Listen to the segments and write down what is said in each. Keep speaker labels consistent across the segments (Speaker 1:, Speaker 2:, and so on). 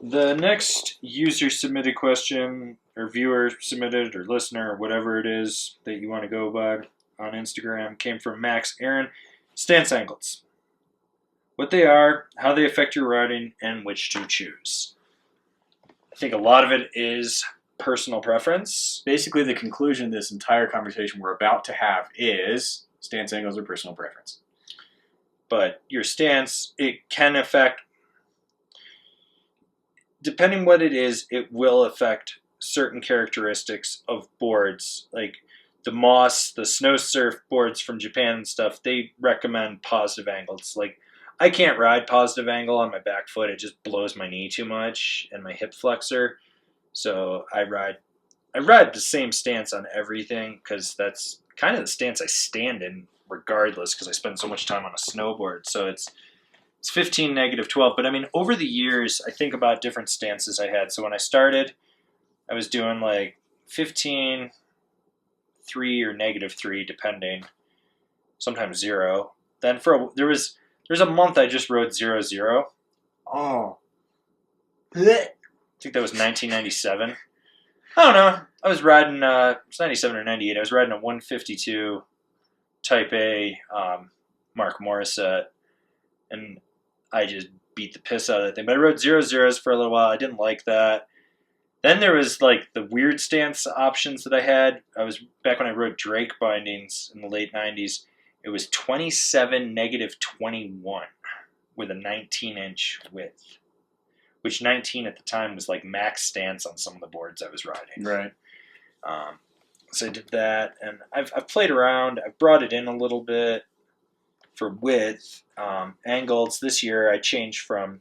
Speaker 1: The next user submitted question, or viewer submitted, or listener, or whatever it is that you want to go by on Instagram, came from Max Aaron. Stance angles. What they are, how they affect your riding, and which to choose. I think a lot of it is personal preference.
Speaker 2: Basically, the conclusion of this entire conversation we're about to have is stance angles are personal preference.
Speaker 1: But your stance, it can affect, depending what it is, it will affect certain characteristics of boards. Like the Moss, the snow surf boards from Japan and stuff, they recommend positive angles. Like I can't ride positive angle on my back foot. It just blows my knee too much and my hip flexor. So I ride the same stance on everything because that's kind of the stance I stand in regardless because I spend so much time on a snowboard. So it's 15, negative 12. But I mean, over the years, I think about different stances I had. So when I started, I was doing like 15, 3 or negative 3, depending. Sometimes 0. Then there's a month I just rode 0, 0.
Speaker 2: Oh.
Speaker 1: I think that was 1997. I don't know. I was riding, it was 97 or 98. I was riding a 152 Type A Mark Morissette, and I just beat the piss out of that thing. But I rode 0, 0s for a little while. I didn't like that. Then there was like the weird stance options that I had. I was back when I rode Drake bindings in the late 90s. It was 27, negative 21 with a 19-inch width, which 19 at the time was like max stance on some of the boards I was riding.
Speaker 2: Right.
Speaker 1: So I did that, and I've played around. I've brought it in a little bit for width. Angles this year, I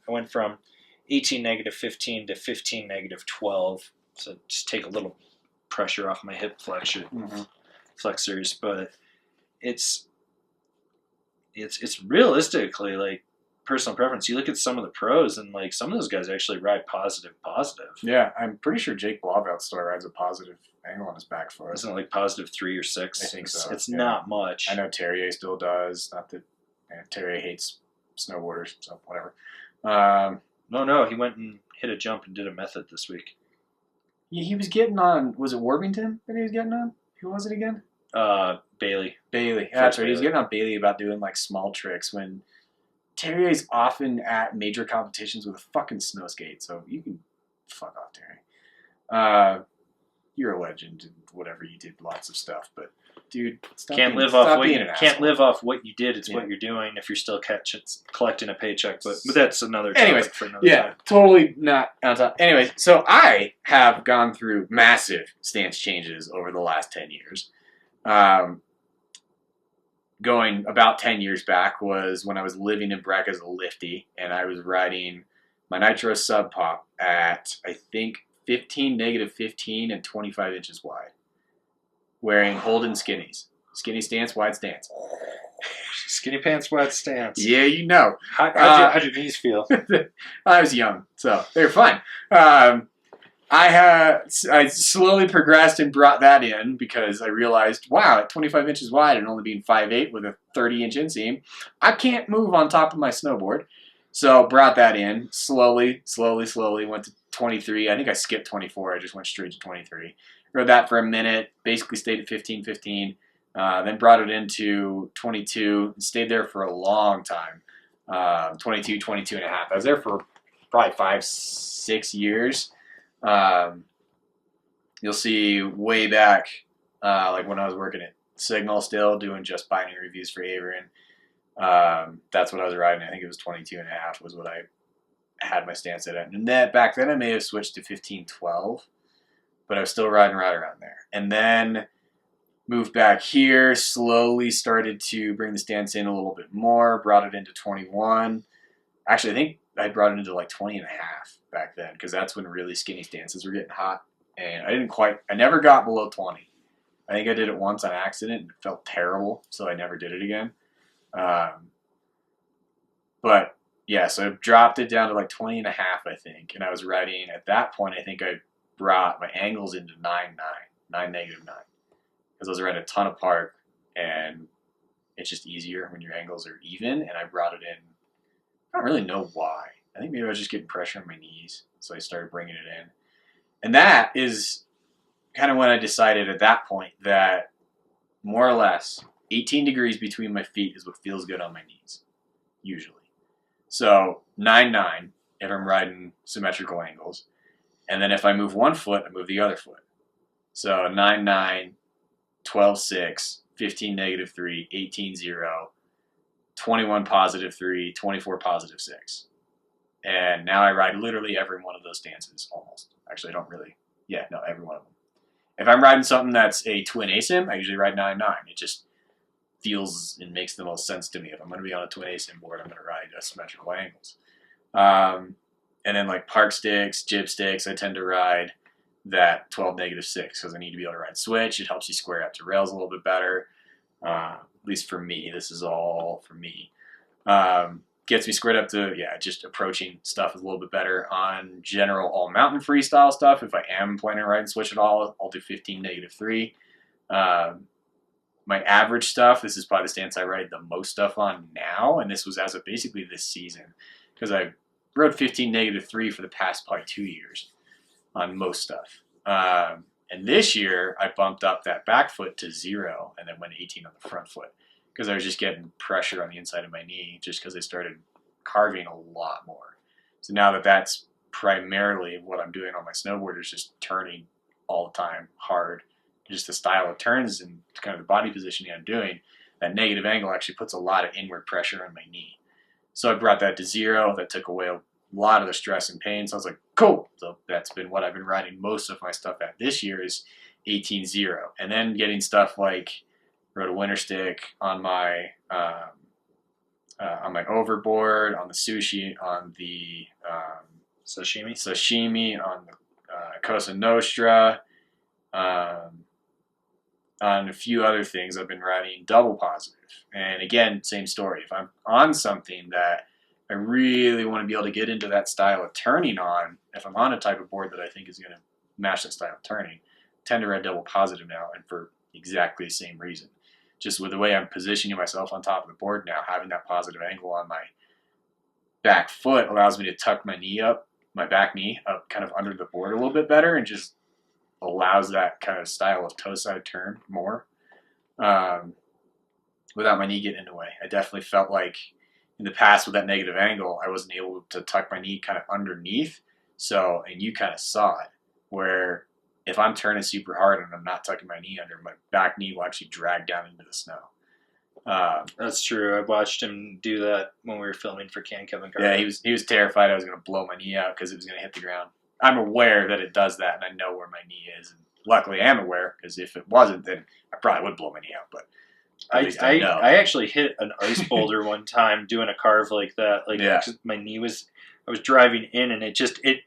Speaker 1: went from 18, negative 15 to 15, negative 12. So just take a little pressure off my hip flexors, but it's realistically like personal preference. You look at some of the pros, and like some of those guys actually ride positive.
Speaker 2: Yeah, I'm pretty sure Jake Blauvelt still rides a positive angle on his back foot.
Speaker 1: Isn't it like positive 3 or 6?
Speaker 2: I think so.
Speaker 1: It's not much.
Speaker 2: I know Terrier still does. Not that Terrier hates snowboarders, so whatever.
Speaker 1: No, he went and hit a jump and did a method this week.
Speaker 2: Yeah, he was getting on. Was it Worthington that he was getting on? Who was it again?
Speaker 1: Bailey.
Speaker 2: Bailey. Yeah, that's right. He was getting on Bailey about doing like small tricks when Terrier's often at major competitions with a fucking snow skate, so you can fuck off, Terry. You're a legend and whatever, you did lots of stuff, but dude,
Speaker 1: can't live off what you did. It's what you're doing if you're still collecting a paycheck. But that's another topic for another time.
Speaker 2: Totally not on top. Anyways, so I have gone through massive stance changes over the last 10 years. Going about 10 years back was when I was living in Breck as a lifty, and I was riding my Nitro Sub Pop at, I think, 15, negative 15, and 25 inches wide. Wearing Holden skinnies. Skinny stance, wide stance.
Speaker 1: Skinny pants, wide stance.
Speaker 2: Yeah, you know.
Speaker 1: How'd your knees feel?
Speaker 2: I was young, so they were fine. I slowly progressed and brought that in because I realized, wow, at 25 inches wide and only being 5'8" with a 30-inch inseam, I can't move on top of my snowboard. So brought that in slowly, went to 23. I think I skipped 24. I just went straight to 23. Rode that for a minute, basically stayed at 15, 15. Then brought it into 22 and stayed there for a long time. 22, 22 and a half. I was there for probably 5, 6 years. You'll see way back, like when I was working at Signal still, doing just binary reviews for Averin. That's what I was riding. I think it was 22 and a half was what I had my stance at. And that back then I may have switched to 15, 12, but I was still riding right around there. And then moved back here, slowly started to bring the stance in a little bit more, brought it into 21. Actually, I think I brought it into like 20 and a half back then because that's when really skinny stances were getting hot. And I never got below 20. I think I did it once on accident and it felt terrible, so I never did it again. But yeah, so I dropped it down to like 20 and a half, I think. And I was riding, at that point, I think I brought my angles into 9, negative 9. Because those are at a ton apart, and it's just easier when your angles are even, and I brought it in. I don't really know why. I think maybe I was just getting pressure on my knees. So I started bringing it in. And that is kind of when I decided at that point that more or less 18 degrees between my feet is what feels good on my knees, usually. So 9-9 if I'm riding symmetrical angles. And then if I move one foot, I move the other foot. So 9-9, 12-6, 15-3, 18-0, 21 +3, 24 +6. And now I ride literally every one of those stances, almost. Actually, I don't really. Yeah, no, every one of them. If I'm riding something that's a twin asim, I usually ride 9-9. It just feels and makes the most sense to me. If I'm going to be on a twin asim board, I'm going to ride symmetrical angles. And then like park sticks, jib sticks, I tend to ride that 12-6 because I need to be able to ride switch. It helps you square out to rails a little bit better. At least for me, this is all for me. Gets me squared up to, just approaching stuff is a little bit better. On general all mountain freestyle stuff, if I am planning on riding switch at all, I'll do 15-3. My average stuff, this is probably the stance I ride the most stuff on now, and this was as of basically this season, because I rode 15-3 for the past probably 2 years on most stuff. And this year, I bumped up that back foot to 0 and then went 18 on the front foot because I was just getting pressure on the inside of my knee just because I started carving a lot more. So now that that's primarily what I'm doing on my snowboard is just turning all the time hard. Just the style of turns and kind of the body positioning I'm doing, that negative angle actually puts a lot of inward pressure on my knee. So I brought that to 0. That took away a lot of the stress and pain. So I was like, cool. So that's been what I've been riding most of my stuff at this year is 18-0. And then getting stuff like rode a winter stick on my overboard, on the sushi, on the sashimi, on the Cosa Nostra, on a few other things. I've been riding double positive. And again, same story. If I'm on something that I really want to be able to get into that style of turning on, if I'm on a type of board that I think is going to match that style of turning, I tend to ride double positive now, and for exactly the same reason. Just with the way I'm positioning myself on top of the board now, having that positive angle on my back foot allows me to tuck my knee up, my back knee up kind of under the board a little bit better, and just allows that kind of style of toe side turn more without my knee getting in the way. I definitely felt like in the past with that negative angle, I wasn't able to tuck my knee kind of underneath. So, and you kind of saw it, where if I'm turning super hard and I'm not tucking my knee under, my back knee will actually drag down into the snow.
Speaker 1: That's true. I watched him do that when we were filming for Kevin Garden.
Speaker 2: Yeah, he was terrified I was going to blow my knee out because it was going to hit the ground. I'm aware that it does that, and I know where my knee is. And luckily, I am aware, because if it wasn't, then I probably would blow my knee out. But
Speaker 1: I actually hit an ice boulder one time doing a carve like that. My knee was, I was driving in, and it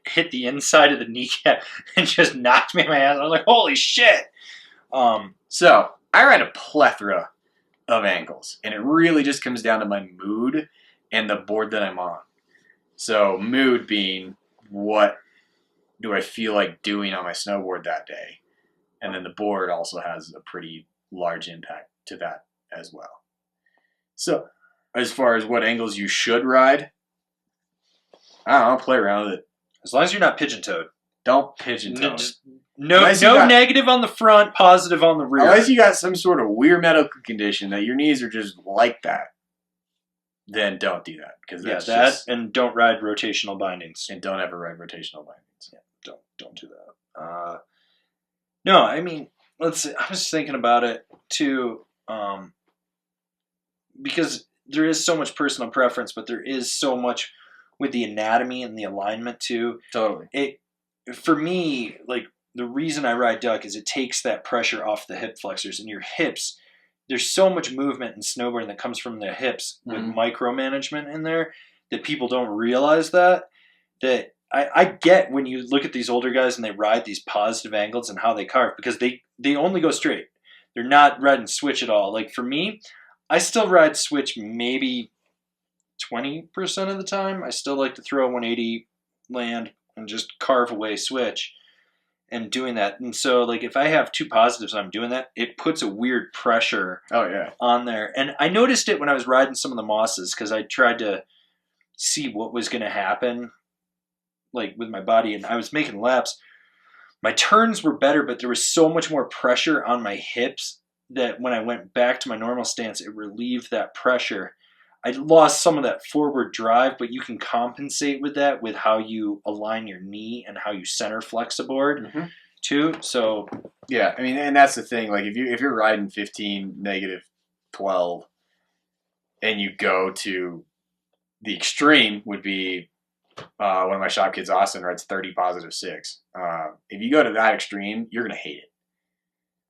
Speaker 1: hit the inside of the kneecap and just knocked me in my ass. I was like, holy shit!
Speaker 2: So I ride a plethora of angles, and it really just comes down to my mood and the board that I'm on. So mood being what do I feel like doing on my snowboard that day? And then the board also has a pretty large impact to that as well. So as far as what angles you should ride, I don't know, play around with it.
Speaker 1: As long as you're not pigeon-toed.
Speaker 2: Don't pigeon-toe.
Speaker 1: No negative on the front, positive on the rear.
Speaker 2: Unless you got some sort of weird medical condition that your knees are just like that, then don't do that.
Speaker 1: And don't ride rotational bindings.
Speaker 2: And don't ever ride rotational bindings.
Speaker 1: Yeah. Don't do that. No, I mean, let's see. I was thinking about it too, because there is so much personal preference, but there is so much with the anatomy and the alignment too.
Speaker 2: Totally.
Speaker 1: For me, like the reason I ride duck is it takes that pressure off the hip flexors and your hips. There's so much movement in snowboarding that comes from the hips with micromanagement in there that people don't realize that I get when you look at these older guys and they ride these positive angles and how they carve, because they only go straight. They're not riding switch at all. Like for me, I still ride switch maybe 20% of the time. I still like to throw a 180 land and just carve away switch and doing that. And so like if I have two positives and I'm doing that, it puts a weird pressure on there. And I noticed it when I was riding some of the mosses because I tried to see what was going to happen like with my body, and I was making laps. My turns were better, but there was so much more pressure on my hips that when I went back to my normal stance, it relieved that pressure. I lost some of that forward drive, but you can compensate with that with how you align your knee and how you center flex a board too. So
Speaker 2: yeah, I mean, and that's the thing. Like if you're riding 15 negative 12, and you go to the extreme would be one of my shop kids, Austin, rides 30 positive 6. If you go to that extreme, you're gonna hate it.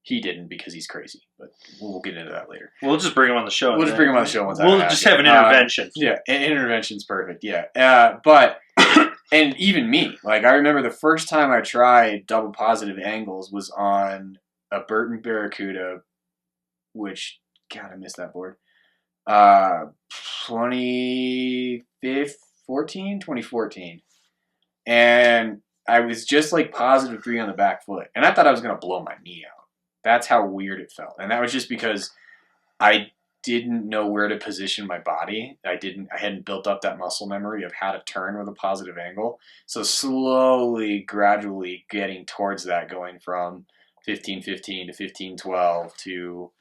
Speaker 2: He didn't because he's crazy, but we'll get into that later.
Speaker 1: We'll just bring him on the show.
Speaker 2: We'll just bring him on the show once.
Speaker 1: We'll just have an intervention.
Speaker 2: Yeah, an intervention's perfect. Yeah, but and even me, like I remember the first time I tried double positive angles was on a Burton Barracuda, which God, I missed that board. 2014, and I was just like positive 3 on the back foot, and I thought I was gonna blow my knee out. That's how weird it felt, and that was just because I didn't know where to position my body. I hadn't built up that muscle memory of how to turn with a positive angle. So slowly, gradually getting towards that, going from 15-15 to 15-12 to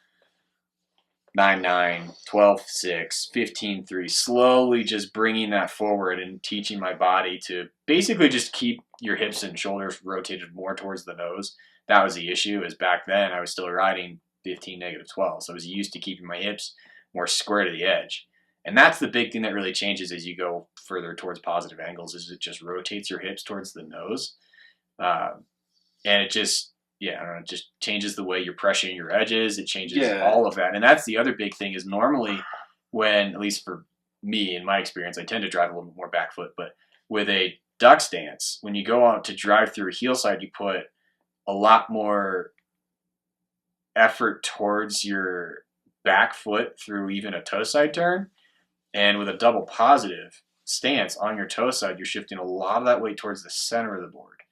Speaker 2: 9-9, 12-6, 15-3, slowly just bringing that forward and teaching my body to basically just keep your hips and shoulders rotated more towards the nose. That was the issue, is back then I was still riding 15 negative 12, so I was used to keeping my hips more square to the edge. And that's the big thing that really changes as you go further towards positive angles, is it just rotates your hips towards the nose. And it just, I don't know, it just changes the way you're pressuring your edges. It changes all of that. And that's the other big thing, is normally when, at least for me, in my experience, I tend to drive a little bit more back foot, but with a duck stance, when you go out to drive through a heel side, you put a lot more effort towards your back foot through even a toe side turn. And with a double positive stance on your toe side, you're shifting a lot of that weight towards the center of the board.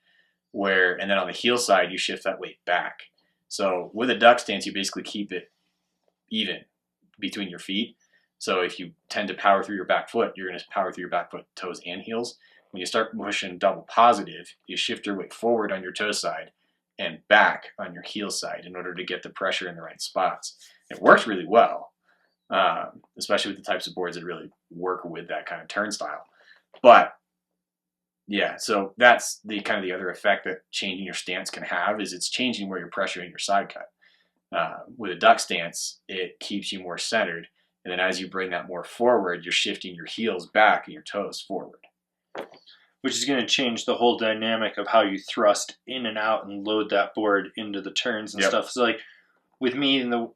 Speaker 2: And then on the heel side, you shift that weight back. So with a duck stance, you basically keep it even between your feet. So if you tend to power through your back foot, you're going to power through your back foot, toes, and heels. When you start pushing double positive, you shift your weight forward on your toe side and back on your heel side in order to get the pressure in the right spots. It works really well, especially with the types of boards that really work with that kind of turn style. But yeah, so that's the kind of the other effect that changing your stance can have, is it's changing where you're pressuring your side cut. With a duck stance, it keeps you more centered, and then as you bring that more forward, you're shifting your heels back and your toes forward.
Speaker 1: Which is going to change the whole dynamic of how you thrust in and out and load that board into the turns and stuff. So like with me in the,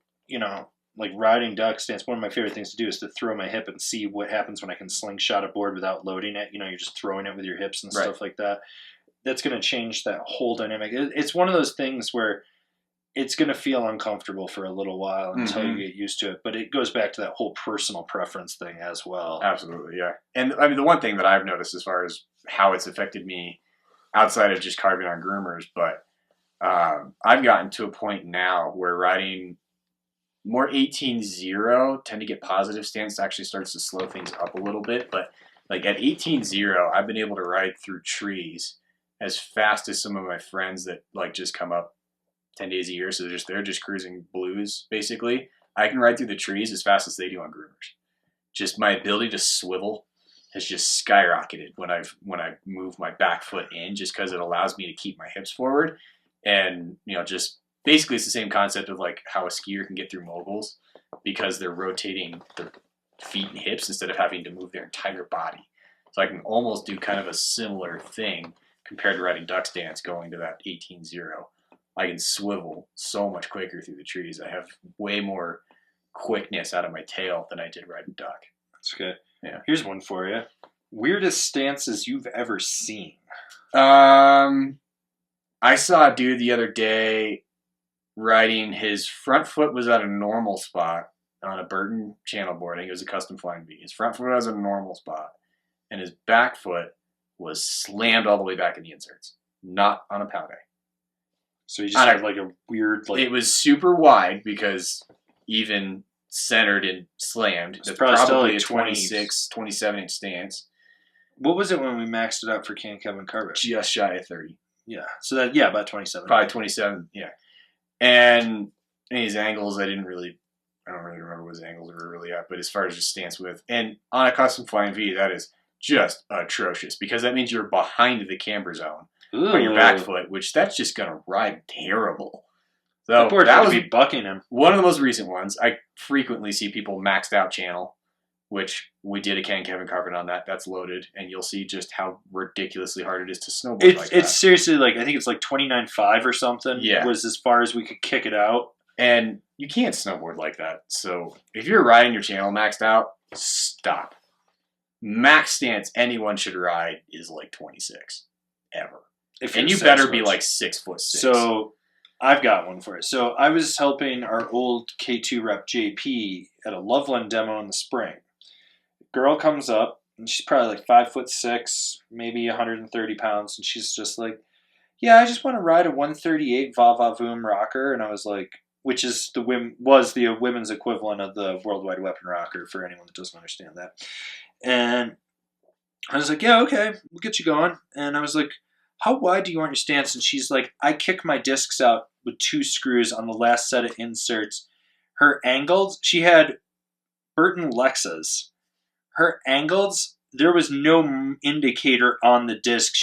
Speaker 1: like riding duck stance, one of my favorite things to do is to throw my hip and see what happens when I can slingshot a board without loading it. You're just throwing it with your hips and stuff like that. That's going to change that whole dynamic. It's one of those things where it's going to feel uncomfortable for a little while until you get used to it. But it goes back to that whole personal preference thing as well.
Speaker 2: Absolutely, yeah. And I mean, the one thing that I've noticed as far as how it's affected me outside of just carving on groomers, but I've gotten to a point now where riding more 18-0, tend to get positive stance, actually starts to slow things up a little bit. But like at 18-0, I've been able to ride through trees as fast as some of my friends that like just come up 10 days a year. So they're just cruising blues, basically. I can ride through the trees as fast as they do on groomers. Just my ability to swivel has just skyrocketed when I move my back foot in, just because it allows me to keep my hips forward. And, just basically it's the same concept of like how a skier can get through moguls, because they're rotating their feet and hips instead of having to move their entire body. So I can almost do kind of a similar thing compared to riding duck stance, going to that 18-0. I can swivel so much quicker through the trees. I have way more quickness out of my tail than I did riding duck.
Speaker 1: That's good.
Speaker 2: Yeah.
Speaker 1: Here's one for you. Weirdest stances you've ever seen?
Speaker 2: I saw a dude the other day riding, his front foot was at a normal spot on a Burton channel board. I think it was a custom flying V. His front foot was at a normal spot, and his back foot was slammed all the way back in the inserts, not on a pow day.
Speaker 1: So you just had like a weird...
Speaker 2: It was super wide because even centered and slammed. It's
Speaker 1: probably still
Speaker 2: probably
Speaker 1: like
Speaker 2: a 26, 27-inch stance.
Speaker 1: What was it when we maxed it out for Ken Kevin Carver?
Speaker 2: Just shy of 30.
Speaker 1: Yeah. So that, yeah, about 27.
Speaker 2: Probably 27, yeah. And his angles, I don't really remember what his angles were really at, but as far as just stance width. And on a custom flying V, that is just atrocious because that means you're behind the camber zone on your back foot, which that's just going to ride terrible. So
Speaker 1: that would be bucking him.
Speaker 2: One of the most recent ones. I frequently see people maxed out channel, which we did a Ken Kevin Carvin on that. That's loaded, and you'll see just how ridiculously hard it is to snowboard like that.
Speaker 1: It's seriously like, I think it's like 29.5 or something.
Speaker 2: Yeah.
Speaker 1: Was as far as we could kick it out.
Speaker 2: And you can't snowboard like that. So if you're riding your channel maxed out, stop. Max stance anyone should ride is like 26 ever. And you better be like 6'6".
Speaker 1: So I've got one for it. So I was helping our old K2 rep JP at a Loveland demo in the spring. Girl comes up and she's probably like 5'6", maybe 130 pounds, and she's just like, "Yeah, I just want to ride a 138 Va-Va-Voom rocker." And I was like, which is the women's equivalent of the Worldwide Weapon rocker for anyone that doesn't understand that. And I was like, "Yeah, okay, we'll get you going." And I was like, "How wide do you want your stance?" And she's like, "I kick my discs out with 2 screws on the last set of inserts." Her angles, she had Burton Lexas. Her angles, there was no indicator on the disc.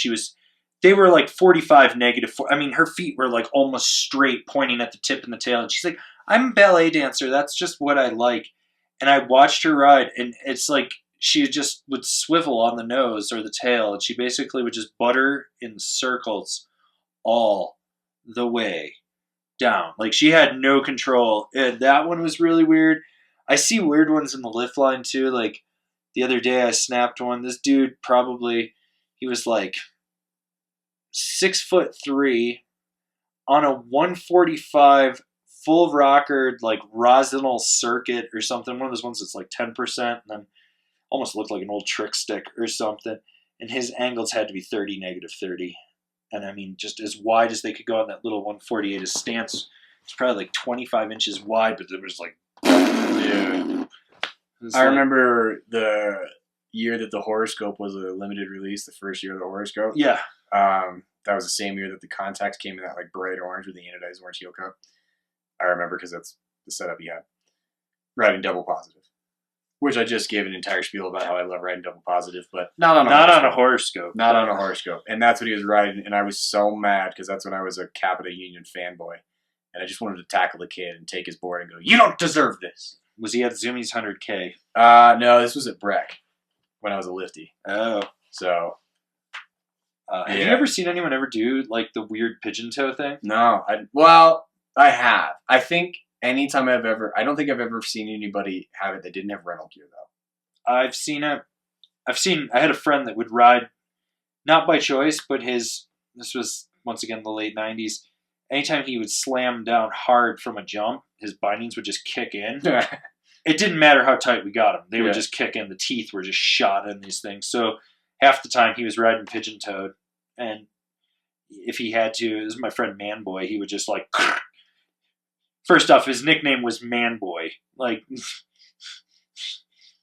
Speaker 1: They were like 45 -4. I mean, her feet were like almost straight, pointing at the tip and the tail. And she's like, "I'm a ballet dancer. That's just what I like." And I watched her ride, and it's like she just would swivel on the nose or the tail, and she basically would just butter in circles all the way down. Like, she had no control. And that one was really weird. I see weird ones in the lift line too. Like, the other day I snapped one. This dude he was like 6'3" on a 145 full rocker, like Rosinal circuit or something. One of those ones that's like 10% and then almost looked like an old trick stick or something. And his angles had to be 30, -30. And I mean, just as wide as they could go on that little 148. His stance was probably like 25 inches wide, but it was like,
Speaker 2: dude. I remember the year that the horoscope was a limited release, the first year of the horoscope.
Speaker 1: Yeah.
Speaker 2: That was the same year that the contacts came in that like bright orange with the anodized orange heel cup. I remember because that's the setup he had. Riding double positive. Which I just gave an entire spiel about how I love riding double positive, but not on a horoscope. Not on a horoscope. And that's what he was riding, and I was so mad because that's when I was a Capita Union fanboy. And I just wanted to tackle the kid and take his board and go, "You don't deserve this."
Speaker 1: Was he at Zoomies 100K?
Speaker 2: No, this was at Breck when I was a lifty.
Speaker 1: Oh.
Speaker 2: So.
Speaker 1: Have you ever seen anyone ever do like the weird pigeon toe thing?
Speaker 2: No. I have. I think anytime I don't think I've ever seen anybody have it that didn't have rental gear, though.
Speaker 1: I've seen it. I had a friend that would ride, not by choice, but this was, once again, the late 90s. Anytime he would slam down hard from a jump, his bindings would just kick in. It didn't matter how tight we got them. They would just kick in. The teeth were just shot in these things. So half the time he was riding pigeon-toed. And if he had to, this is my friend Man-Boy, he would just like... First off, his nickname was Man-Boy. Like...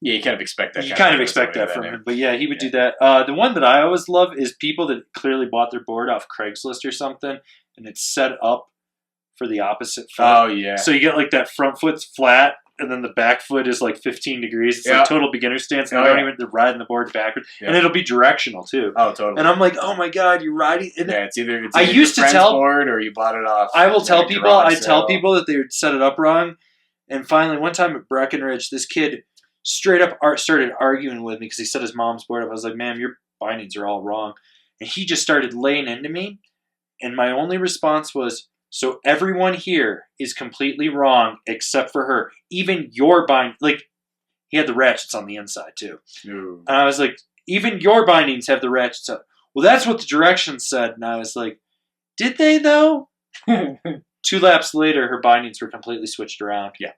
Speaker 2: Yeah, you kind of expect that.
Speaker 1: You kind of expect that from him. But yeah, he would do that. The one that I always love is people that clearly bought their board off Craigslist or something, and it's set up for the opposite foot.
Speaker 2: Oh, yeah.
Speaker 1: So you get like that front foot's flat, and then the back foot is like 15 degrees. It's like total beginner stance. And they're riding the board backwards. Yeah. And it'll be directional too.
Speaker 2: Oh, totally.
Speaker 1: And I'm like, oh my God, you're riding. And
Speaker 2: it's either
Speaker 1: I used to tell
Speaker 2: board or you bought it off.
Speaker 1: I will tell people, tell people that they would set it up wrong. And finally, one time at Breckenridge, this kid straight up started arguing with me because he set his mom's board up. I was like, "Ma'am, your bindings are all wrong." And he just started laying into me. And my only response was, "So everyone here is completely wrong except for her. Even your like, he had the ratchets on the inside too.
Speaker 2: Ooh.
Speaker 1: And I was like, "Even your bindings have the ratchets up." "Well, that's what the directions said." And I was like, "Did they though?" 2 laps later, her bindings were completely switched around.
Speaker 2: Yeah.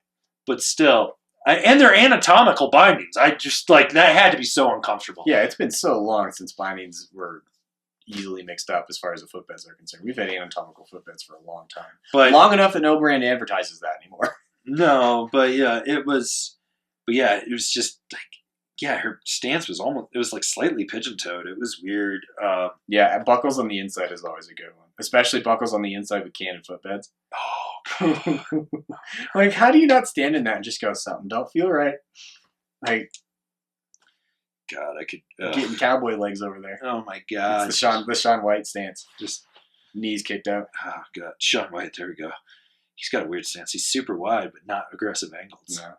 Speaker 1: But still, and they're anatomical bindings. I just, like, that had to be so uncomfortable.
Speaker 2: Yeah, it's been so long since bindings were easily mixed up as far as the footbeds are concerned. We've had anatomical footbeds for a long time.
Speaker 1: But
Speaker 2: long enough that no brand advertises that anymore.
Speaker 1: No, but yeah, it was just, like, yeah, her stance was it was like slightly pigeon-toed. It was weird.
Speaker 2: Yeah, and buckles on the inside is always a good one, especially buckles on the inside with cannon footbeds.
Speaker 1: Oh,
Speaker 2: Like, how do you not stand in that and just go, something don't feel right? Like,
Speaker 1: God, I could.
Speaker 2: getting cowboy legs over there.
Speaker 1: Oh my God.
Speaker 2: It's the Shaun White stance. Just knees kicked out.
Speaker 1: Oh God, Shaun White. There we go. He's got a weird stance. He's super wide, but not aggressive angles.
Speaker 2: No.